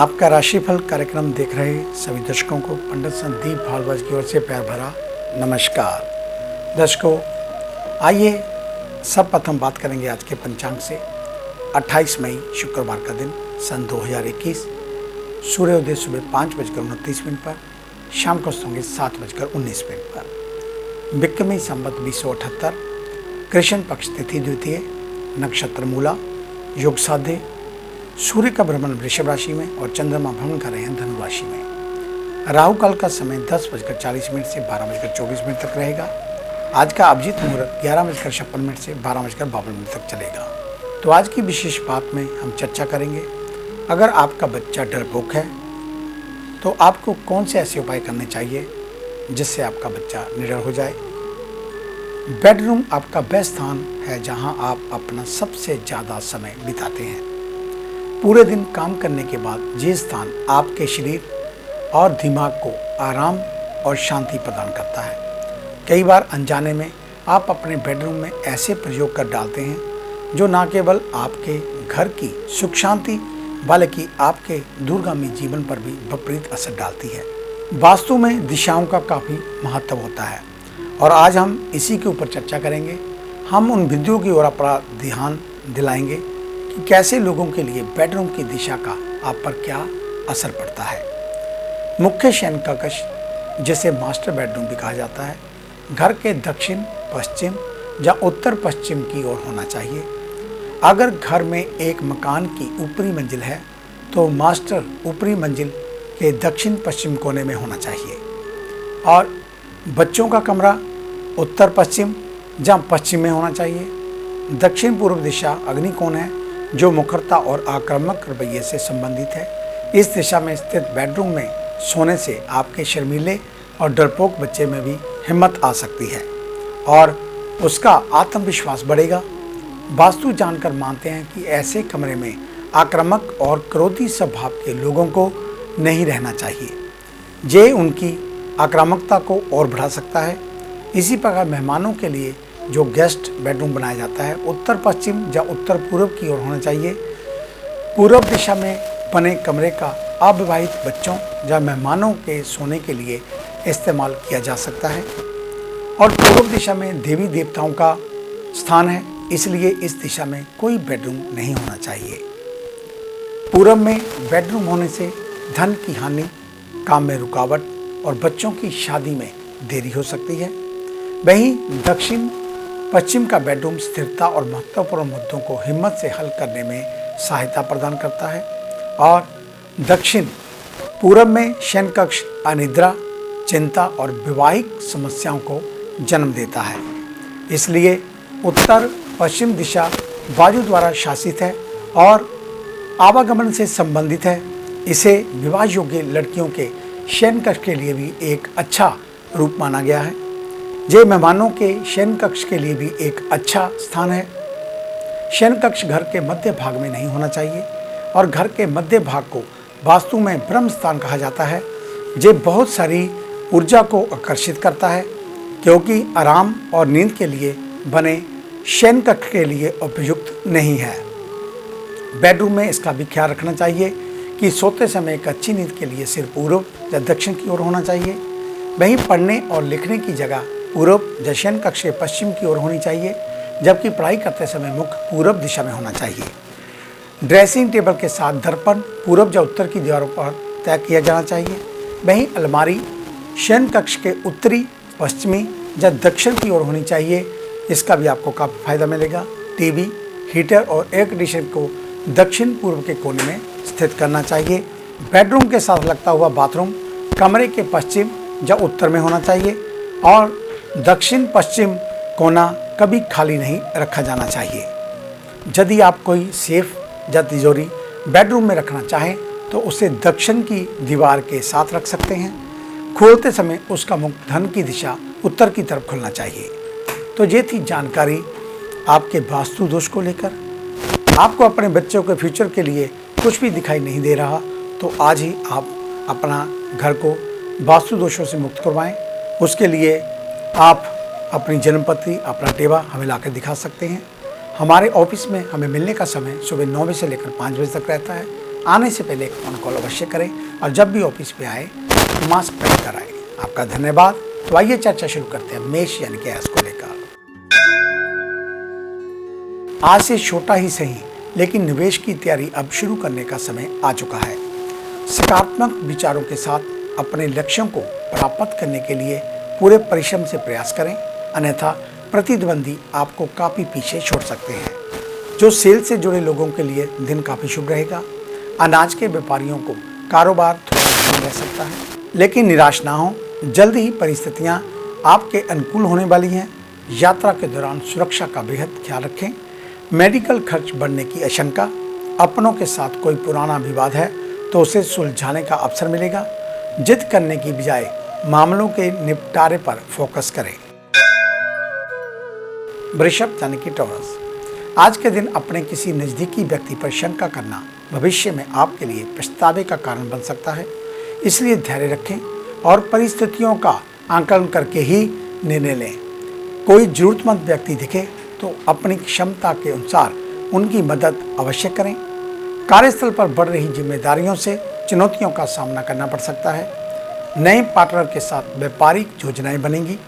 आपका राशिफल कार्यक्रम देख रहे सभी दर्शकों को पंडित संदीप भारद्वाज की ओर से प्यार भरा नमस्कार। दर्शकों, आइए सब प्रथम बात करेंगे आज के पंचांग से। 28 मई शुक्रवार का दिन सन 2021, सूर्योदय सुबह 5:29 पर, शाम को होंगे 7:19 पर। विक्रमी संवत 2078, कृष्ण पक्ष तिथि द्वितीय, नक्षत्र मूला, योग साध्य। सूर्य का भ्रमण वृषभ राशि में और चंद्रमा भ्रमण कर रहे हैं धनु राशि में। राहु काल का समय 10:40 से 12:24 तक रहेगा। आज का अभिजीत मुहूर्त 11:56 से 12:52 तक चलेगा। तो आज की विशेष बात में हम चर्चा करेंगे, अगर आपका बच्चा डरपोक है तो आपको कौन से ऐसे उपाय करने चाहिए जिससे आपका बच्चा निडर हो जाए। बेडरूम आपका वह स्थान है जहां आप अपना सबसे ज़्यादा समय बिताते हैं। पूरे दिन काम करने के बाद ये स्थान आपके शरीर और दिमाग को आराम और शांति प्रदान करता है। कई बार अनजाने में आप अपने बेडरूम में ऐसे प्रयोग कर डालते हैं जो न केवल आपके घर की सुख शांति बल्कि आपके दूरगामी जीवन पर भी विपरीत असर डालती है। वास्तु में दिशाओं का काफ़ी महत्व होता है और आज हम इसी के ऊपर चर्चा करेंगे। हम उन बिंदुओं की ओर अपना ध्यान दिलाएंगे कि कैसे लोगों के लिए बेडरूम की दिशा का आप पर क्या असर पड़ता है। मुख्य शयन कक्ष, जिसे मास्टर बेडरूम भी कहा जाता है, घर के दक्षिण पश्चिम या उत्तर पश्चिम की ओर होना चाहिए। अगर घर में एक मकान की ऊपरी मंजिल है तो मास्टर ऊपरी मंजिल के दक्षिण पश्चिम कोने में होना चाहिए और बच्चों का कमरा उत्तर पश्चिम या पश्चिम में होना चाहिए। दक्षिण पूर्व दिशा अग्निकोण है जो मुखरता और आक्रामक रवैये से संबंधित है। इस दिशा में स्थित बेडरूम में सोने से आपके शर्मीले और डरपोक बच्चे में भी हिम्मत आ सकती है और उसका आत्मविश्वास बढ़ेगा। वास्तु जानकर मानते हैं कि ऐसे कमरे में आक्रामक और क्रोधी स्वभाव के लोगों को नहीं रहना चाहिए। ये उनकी आक्रामकता को और बढ़ा सकता है। इसी प्रकार मेहमानों के लिए जो गेस्ट बेडरूम बनाया जाता है उत्तर पश्चिम या उत्तर पूर्व की ओर होना चाहिए। पूर्व दिशा में बने कमरे का अविवाहित बच्चों या मेहमानों के सोने के लिए इस्तेमाल किया जा सकता है और पूर्व दिशा में देवी देवताओं का स्थान है, इसलिए इस दिशा में कोई बेडरूम नहीं होना चाहिए। पूर्व में बेडरूम होने से धन की हानि, काम में रुकावट और बच्चों की शादी में देरी हो सकती है। वहीं दक्षिण पश्चिम का बेडरूम स्थिरता और महत्वपूर्ण मुद्दों को हिम्मत से हल करने में सहायता प्रदान करता है और दक्षिण पूर्व में शयन कक्ष अनिद्रा, चिंता और वैवाहिक समस्याओं को जन्म देता है। इसलिए उत्तर पश्चिम दिशा वायु द्वारा शासित है और आवागमन से संबंधित है। इसे विवाह योग्य लड़कियों के शयन कक्ष के लिए भी एक अच्छा रूप माना गया है। ये मेहमानों के शयन कक्ष के लिए भी एक अच्छा स्थान है। शयन कक्ष घर के मध्य भाग में नहीं होना चाहिए और घर के मध्य भाग को वास्तु में ब्रह्म स्थान कहा जाता है। ये बहुत सारी ऊर्जा को आकर्षित करता है क्योंकि आराम और नींद के लिए बने शयन कक्ष के लिए उपयुक्त नहीं है। बेडरूम में इसका भी ख्याल रखना चाहिए कि सोते समय एक अच्छी नींद के लिए सिर पूर्व या दक्षिण की ओर होना चाहिए। वहीं पढ़ने और लिखने की जगह पूर्व या शयन कक्ष के पश्चिम की ओर होनी चाहिए, जबकि पढ़ाई करते समय मुख पूर्व दिशा में होना चाहिए। ड्रेसिंग टेबल के साथ दर्पण पूर्व या उत्तर की दीवारों पर तय किया जाना चाहिए। वहीं अलमारी शयन कक्ष के उत्तरी, पश्चिमी या दक्षिण की ओर होनी चाहिए। इसका भी आपको काफ़ी फायदा मिलेगा। टीवी, हीटर और एयर कंडीशनर को दक्षिण पूर्व के कोने में स्थित करना चाहिए। बेडरूम के साथ लगता हुआ बाथरूम कमरे के पश्चिम या उत्तर में होना चाहिए और दक्षिण पश्चिम कोना कभी खाली नहीं रखा जाना चाहिए। यदि आप कोई सेफ या तिजोरी बेडरूम में रखना चाहें तो उसे दक्षिण की दीवार के साथ रख सकते हैं। खोलते समय उसका मुख धन की दिशा उत्तर की तरफ खुलना चाहिए। तो ये थी जानकारी आपके वास्तु दोष को लेकर। आपको अपने बच्चों के फ्यूचर के लिए कुछ भी दिखाई नहीं दे रहा तो आज ही आप अपना घर को वास्तु दोषों से मुक्त करवाएं। उसके लिए आप अपनी जन्मपत्री, अपना टेवा हमें लाकर दिखा सकते हैं। हमारे ऑफिस में हमें मिलने का समय सुबह 9 बजे से लेकर 5 बजे तक रहता है। आने से पहले एक फोन कॉल अवश्य करें और जब भी ऑफिस पे आए तो मास्क पहन कर आए। आपका धन्यवाद। तो आइए चर्चा शुरू करते हैं मेष यानी कि एस को लेकर। आज से छोटा ही सही लेकिन निवेश की तैयारी अब शुरू करने का समय आ चुका है। सकारात्मक विचारों के साथ अपने लक्ष्यों को प्राप्त करने के लिए पूरे परिश्रम से प्रयास करें, अन्यथा प्रतिद्वंदी आपको काफी पीछे छोड़ सकते हैं। जो सेल से जुड़े लोगों के लिए दिन काफी शुभ रहेगा। अनाज के व्यापारियों को कारोबार थोड़ा धीमा रह सकता है, लेकिन निराश ना हो, जल्द ही परिस्थितियां आपके अनुकूल होने वाली हैं। यात्रा के दौरान सुरक्षा का बेहद ख्याल रखें। मेडिकल खर्च बढ़ने की आशंका। अपनों के साथ कोई पुराना विवाद है तो उसे सुलझाने का अवसर मिलेगा। जिद करने की बजाय मामलों के निपटारे पर फोकस करें। वृषभ यानी कि टॉरस, आज के दिन अपने किसी नजदीकी व्यक्ति पर शंका करना भविष्य में आपके लिए पछतावे का कारण बन सकता है। इसलिए धैर्य रखें और परिस्थितियों का आकलन करके ही निर्णय लें। कोई जरूरतमंद व्यक्ति दिखे तो अपनी क्षमता के अनुसार उनकी मदद अवश्य करें। कार्यस्थल पर बढ़ रही जिम्मेदारियों से चुनौतियों का सामना करना पड़ सकता है। नए पार्टनर के साथ व्यापारिक योजनाएं बनेंगी।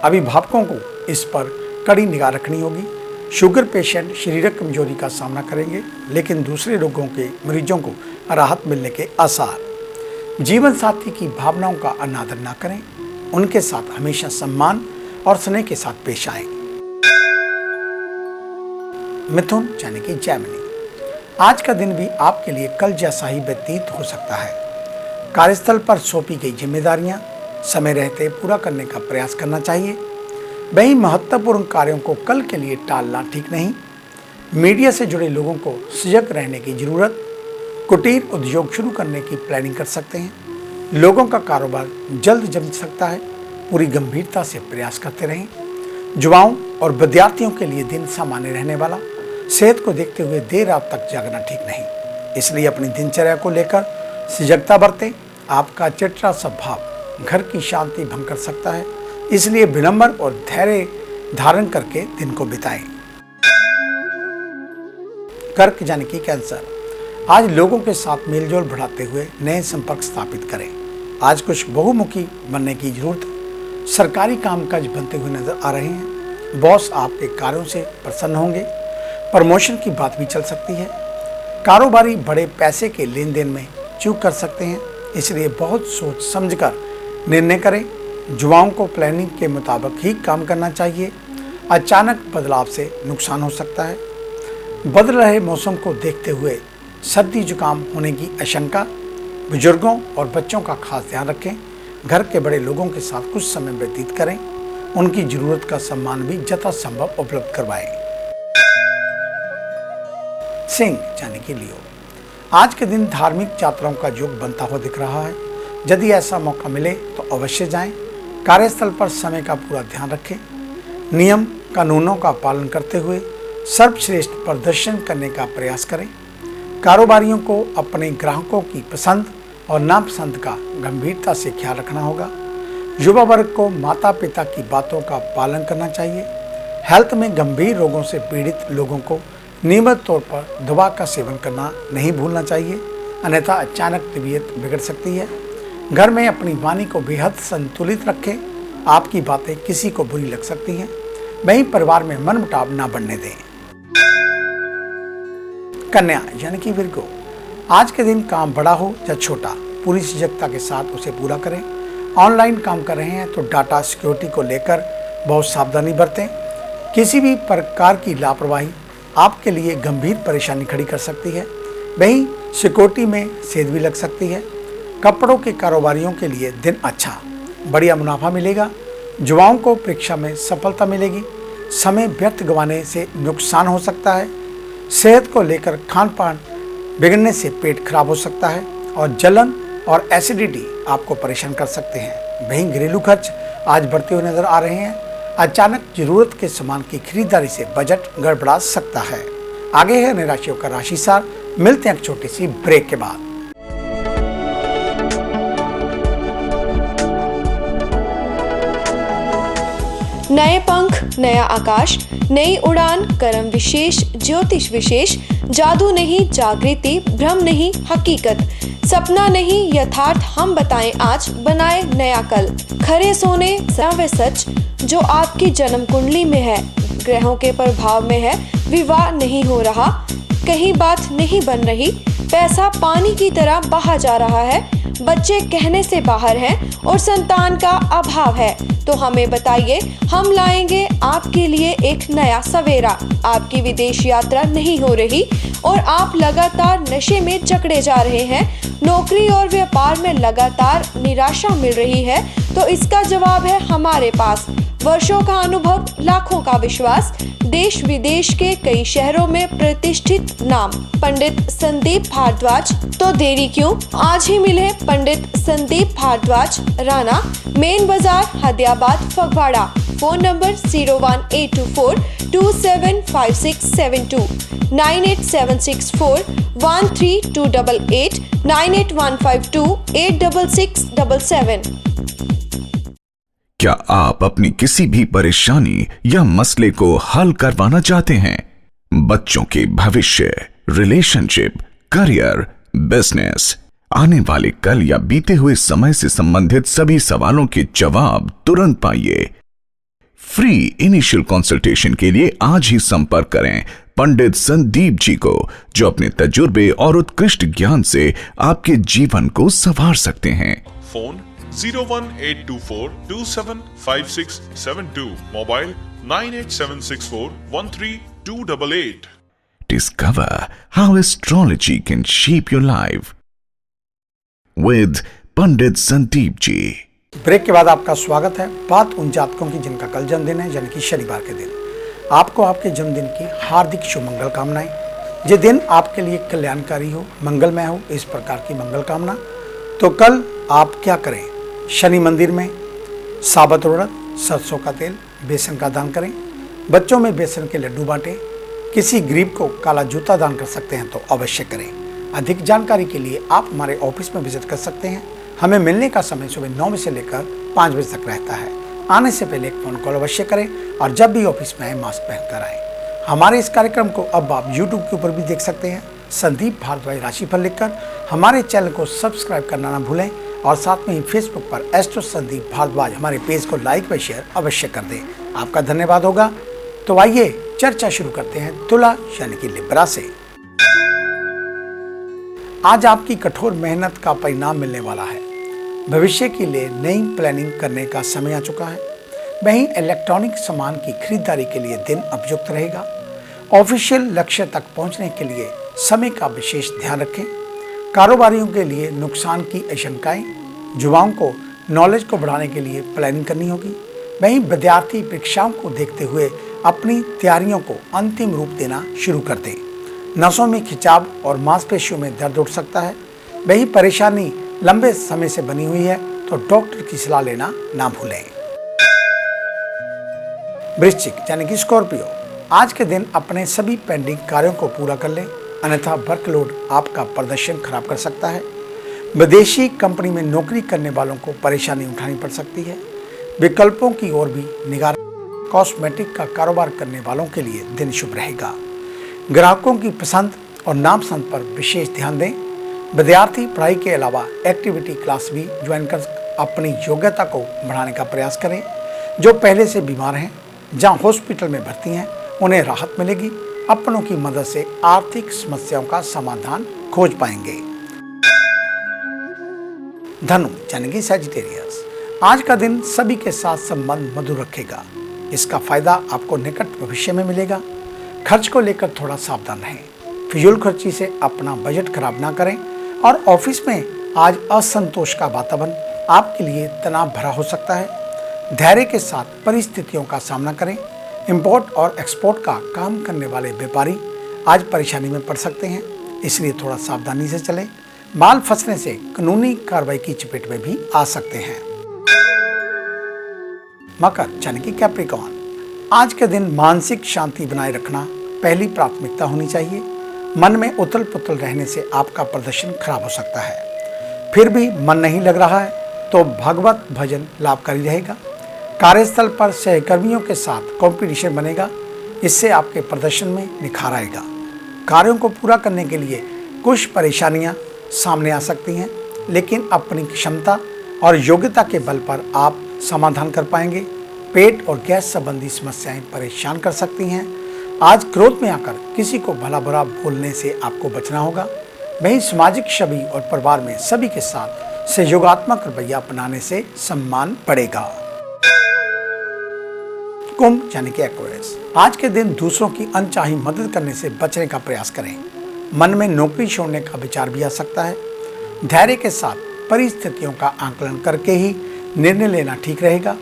अभिभावकों को इस पर कड़ी निगाह रखनी होगी। शुगर पेशेंट शारीरिक कमजोरी का सामना करेंगे, लेकिन दूसरे रोगों के मरीजों को राहत मिलने के आसार। जीवन साथी की भावनाओं का अनादर न करें। उनके साथ हमेशा सम्मान और स्नेह के साथ पेश आएं। मिथुन यानी कि जैमिनी, आज का दिन भी आपके लिए कल जैसा ही व्यतीत हो सकता है। कार्यस्थल पर सौंपी गई जिम्मेदारियां समय रहते पूरा करने का प्रयास करना चाहिए। वहीं महत्वपूर्ण कार्यों को कल के लिए टालना ठीक नहीं। मीडिया से जुड़े लोगों को सजग रहने की जरूरत। कुटीर उद्योग शुरू करने की प्लानिंग कर सकते हैं। लोगों का कारोबार जल्द जम सकता है। पूरी गंभीरता से प्रयास करते रहें। युवाओं और विद्यार्थियों के लिए दिन सामान्य रहने वाला। सेहत को देखते हुए देर रात तक जागना ठीक नहीं, इसलिए अपनी दिनचर्या को लेकर सजगता बरतें। आपका चिड़चिड़ा स्वभाव घर की शांति भंग कर सकता है, इसलिए विनम्र और धैर्य धारण करके दिन को बिताएं। कर्क यानी कि कैंसर, आज लोगों के साथ मेलजोल बढ़ाते हुए नए संपर्क स्थापित करें। आज कुछ बहुमुखी बनने की जरूरत है। सरकारी कामकाज बनते हुए नजर आ रहे हैं। बॉस आपके कार्यों से प्रसन्न होंगे। प्रमोशन की बात भी चल सकती है। कारोबारी बड़े पैसे के लेन देन में चूक कर सकते हैं, इसलिए बहुत सोच समझकर निर्णय करें। युवाओं को प्लानिंग के मुताबिक ही काम करना चाहिए। अचानक बदलाव से नुकसान हो सकता है। बदल रहे मौसम को देखते हुए सर्दी जुकाम होने की आशंका। बुजुर्गों और बच्चों का खास ध्यान रखें। घर के बड़े लोगों के साथ कुछ समय व्यतीत करें। उनकी जरूरत का सम्मान भी यथासंभव उपलब्ध करवाएं। सिंह यानी कि लियो, आज के दिन धार्मिक यात्राओं का योग बनता हुआ दिख रहा है। यदि ऐसा मौका मिले तो अवश्य जाएं। कार्यस्थल पर समय का पूरा ध्यान रखें। नियम कानूनों का पालन करते हुए सर्वश्रेष्ठ प्रदर्शन करने का प्रयास करें। कारोबारियों को अपने ग्राहकों की पसंद और नापसंद का गंभीरता से ख्याल रखना होगा। युवा वर्ग को माता पिता की बातों का पालन करना चाहिए। हेल्थ में गंभीर रोगों से पीड़ित लोगों को नियमित तौर पर दवा का सेवन करना नहीं भूलना चाहिए, अन्यथा अचानक तबीयत बिगड़ सकती है। घर में अपनी वाणी को बेहद संतुलित रखें। आपकी बातें किसी को बुरी लग सकती हैं। वहीं परिवार में मनमुटाव ना बढ़ने दें। कन्या यानी कि विर्गो, आज के दिन काम बड़ा हो या छोटा, पूरी सजगता के साथ उसे पूरा करें। ऑनलाइन काम कर रहे हैं तो डाटा सिक्योरिटी को लेकर बहुत सावधानी बरतें। किसी भी प्रकार की लापरवाही आपके लिए गंभीर परेशानी खड़ी कर सकती है। वहीं सिक्योरिटी में सेध भी लग सकती है। कपड़ों के कारोबारियों के लिए दिन अच्छा, बढ़िया मुनाफा मिलेगा। युवाओं को परीक्षा में सफलता मिलेगी। समय व्यर्थ गंवाने से नुकसान हो सकता है। सेहत को लेकर खान पान बिगड़ने से पेट खराब हो सकता है और जलन और एसिडिटी आपको परेशान कर सकते हैं। वहीं घरेलू खर्च आज बढ़ते हुए नजर आ रहे हैं। अचानक जरूरत के सामान की खरीदारी से बजट गड़बड़ा सकता है। आगे है निराशियों का राशिसार। मिलते हैं एक छोटी सी ब्रेक के बाद। नए पंख, नया आकाश, नई उड़ान, कर्म विशेष, ज्योतिष विशेष, जादू नहीं जागृति, भ्रम नहीं हकीकत, सपना नहीं यथार्थ, हम बताएं आज, बनाए नया कल। खरे सोने व सच जो आपकी जन्म कुंडली में है, ग्रहों के प्रभाव में है, विवाह नहीं हो रहा, कहीं बात नहीं बन रही, पैसा पानी की तरह बहा जा रहा है, बच्चे कहने से बाहर हैं और संतान का अभाव है, तो हमें बताइए, हम लाएंगे आपके लिए एक नया सवेरा। आपकी विदेश यात्रा नहीं हो रही और आप लगातार नशे में जकड़े जा रहे हैं, नौकरी और व्यापार में लगातार निराशा मिल रही है, तो इसका जवाब है हमारे पास। वर्षों का अनुभव, लाखों का विश्वास, देश विदेश के कई शहरों में प्रतिष्ठित नाम, पंडित संदीप भारद्वाज। तो देरी क्यों, आज ही मिले पंडित संदीप भारद्वाज, राणा, मेन बाजार, हदियाबाद, फगवाड़ा। Phone number 01824275672, 9876413288, 9815286677। क्या आप अपनी किसी भी परेशानी या मसले को हल करवाना चाहते हैं? बच्चों के भविष्य, रिलेशनशिप, करियर, बिजनेस, आने वाले कल या बीते हुए समय से संबंधित सभी सवालों के जवाब तुरंत पाइए। फ्री इनिशियल कंसल्टेशन के लिए आज ही संपर्क करें पंडित संदीप जी को, जो अपने तजुर्बे और उत्कृष्ट ज्ञान से आपके जीवन को संवार सकते हैं। Phone 01824275672, mobile 9876413288। Discover how astrology can shape your life with Pandit Sandeep ji. Break के बाद आपका स्वागत है। बात उन जातकों की जिनका कल जन्मदिन है, यानी कि शनिवार के दिन। आपको आपके जन्मदिन की हार्दिक शुभ मंगल कामनाएं। ये दिन आपके लिए कल्याणकारी हो, मंगलमय हो, इस प्रकार की मंगल कामना। तो कल आप क्या करें? शनि मंदिर में साबुत उड़द, सरसों का तेल, बेसन का दान करें। बच्चों में बेसन के लड्डू बांटें। किसी गरीब को काला जूता दान कर सकते हैं तो अवश्य करें। अधिक जानकारी के लिए आप हमारे ऑफिस में विजिट कर सकते हैं। हमें मिलने का समय सुबह 9 बजे से लेकर 5 बजे तक रहता है। आने से पहले एक फ़ोन कॉल अवश्य करें और जब भी ऑफिस में आए मास्क पहनकर आएँ। हमारे इस कार्यक्रम को अब आप YouTube के ऊपर भी देख सकते हैं, संदीप भारद्वाज राशिफल लिखकर। हमारे चैनल को सब्सक्राइब करना ना भूलें और साथ में ही फेसबुक पर एस्ट्रो संदीप भारद्वाज हमारे पेज को लाइक व शेयर अवश्य कर दें। आपका धन्यवाद होगा। तो आइए चर्चा शुरू करते हैं तुला यानी कि लिब्रा से। आज आपकी कठोर मेहनत का परिणाम मिलने वाला है। भविष्य के लिए नई प्लानिंग करने का समय आ चुका है। वहीं इलेक्ट्रॉनिक सामान की खरीदारी के लिए दिन उपयुक्त रहेगा। ऑफिशियल लक्ष्य तक पहुंचने के लिए समय का विशेष ध्यान रखें। कारोबारियों के लिए नुकसान की आशंकाएं। युवाओं को नॉलेज को बढ़ाने के लिए प्लानिंग करनी होगी। वहीं विद्यार्थी परीक्षाओं को देखते हुए अपनी तैयारियों को अंतिम रूप देना शुरू कर दें। नसों में खिंचाव और मांसपेशियों में दर्द उठ सकता है। वही परेशानी लंबे समय से बनी हुई है तो डॉक्टर की सलाह लेना ना भूलें। वृश्चिक यानी कि स्कॉर्पियो, आज के दिन अपने सभी पेंडिंग कार्यों को पूरा कर लें, अन्यथा वर्कलोड आपका प्रदर्शन खराब कर सकता है। विदेशी कंपनी में नौकरी करने वालों को परेशानी उठानी पड़ सकती है। विकल्पों की ओर भी निगाह। कॉस्मेटिक का कारोबार करने वालों के लिए दिन शुभ रहेगा। ग्राहकों की पसंद और नापसंद पर विशेष ध्यान दें। विद्यार्थी पढ़ाई के अलावा एक्टिविटी क्लास भी ज्वाइन कर अपनी योग्यता को बढ़ाने का प्रयास करें। जो पहले से बीमार हैं, जहां हॉस्पिटल में भर्ती हैं, उन्हें राहत मिलेगी। अपनों की मदद से आर्थिक समस्याओं का समाधान खोज पाएंगे। धनु यानी कि सैजिटेरियस, आज का दिन सभी के साथ संबंध मधुर रखेगा। इसका फायदा आपको निकट भविष्य में मिलेगा। खर्च को लेकर थोड़ा सावधान रहें। फिजूल खर्ची से अपना बजट खराब ना करें। और ऑफिस में आज असंतोष का वातावरण आपके लिए तनाव भरा हो सकता है। धैर्य के साथ परिस्थितियों का सामना करें। इंपोर्ट और एक्सपोर्ट का काम करने वाले व्यापारी आज परेशानी में पड़ सकते हैं, इसलिए थोड़ा सावधानी से चलें। माल फंसने से कानूनी कार्रवाई की चपेट में भी आ सकते हैं। मकर यानी कि कैप्रिकॉर्न, आज के दिन मानसिक शांति बनाए रखना पहली प्राथमिकता होनी चाहिए। मन में उथल पुथल रहने से आपका प्रदर्शन खराब हो सकता है। फिर भी मन नहीं लग रहा है तो भगवत भजन लाभकारी रहेगा। कार्यस्थल पर सहकर्मियों के साथ कंपटीशन बनेगा, इससे आपके प्रदर्शन में निखार आएगा। कार्यों को पूरा करने के लिए कुछ परेशानियां सामने आ सकती हैं, लेकिन अपनी क्षमता और योग्यता के बल पर आप समाधान कर पाएंगे। पेट और गैस संबंधी समस्याएं परेशान कर सकती हैं। आज क्रोध में आकर किसी को भला बुरा बोलने से आपको बचना होगा। वहीं सामाजिक छवि और परिवार में सभी के साथ सहयोगात्मक रवैया अपनाने से सम्मान बढ़ेगा। कुंभ यानी कि एक्वेरियस, आज के दिन दूसरों की अनचाही मदद करने से बचने का प्रयास करें। मन में नौकरी छोड़ने का विचार भी आ सकता है। धैर्य के साथ परिस्थितियों का आकलन करके ही निर्णय लेना ठीक रहेगा।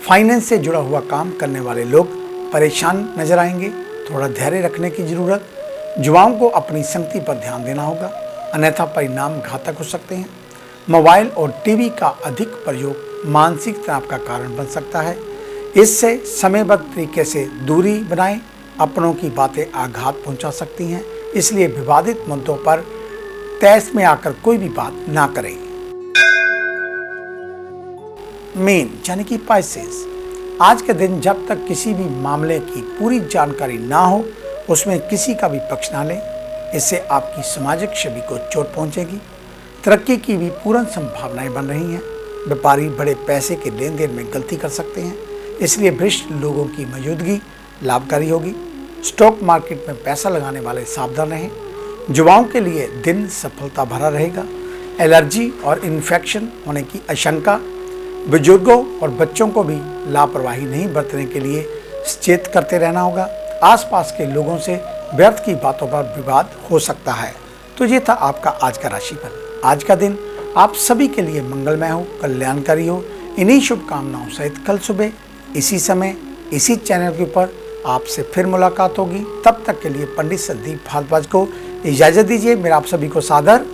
फाइनेंस से जुड़ा हुआ काम करने वाले लोग परेशान नजर आएंगे, थोड़ा धैर्य रखने की जरूरत। युवाओं को अपनी संगति पर ध्यान देना होगा, अन्यथा परिणाम घातक हो सकते हैं। मोबाइल और टीवी का अधिक प्रयोग मानसिक तनाव का कारण बन सकता है, इससे समयबद्ध तरीके से दूरी बनाएं। अपनों की बातें आघात पहुंचा सकती हैं, इसलिए विवादित मुद्दों पर तहस में आकर कोई भी बात ना करें। मीन यानी कि पाइसेस, आज के दिन जब तक किसी भी मामले की पूरी जानकारी ना हो उसमें किसी का भी पक्ष ना लें, इससे आपकी सामाजिक छवि को चोट पहुंचेगी। तरक्की की भी पूर्ण संभावनाएं बन रही हैं। व्यापारी बड़े पैसे के लेन देन में गलती कर सकते हैं, इसलिए भ्रष्ट लोगों की मौजूदगी लाभकारी होगी। स्टॉक मार्केट में पैसा लगाने वाले सावधान रहें। युवाओं के लिए दिन सफलता भरा रहेगा। एलर्जी और इन्फेक्शन होने की आशंका। बुजुर्गों और बच्चों को भी लापरवाही नहीं बरतने के लिए सचेत करते रहना होगा। आसपास के लोगों से व्यर्थ की बातों पर विवाद हो सकता है। तो ये था आपका आज का राशिफल। आज का दिन आप सभी के लिए मंगलमय हो, कल्याणकारी हो। इन्हीं शुभकामनाओं सहित कल सुबह इसी समय इसी चैनल के ऊपर आपसे फिर मुलाकात होगी। तब तक के लिए पंडित संदीप भारद्वाज को इजाजत दीजिए। मेरा आप सभी को सादर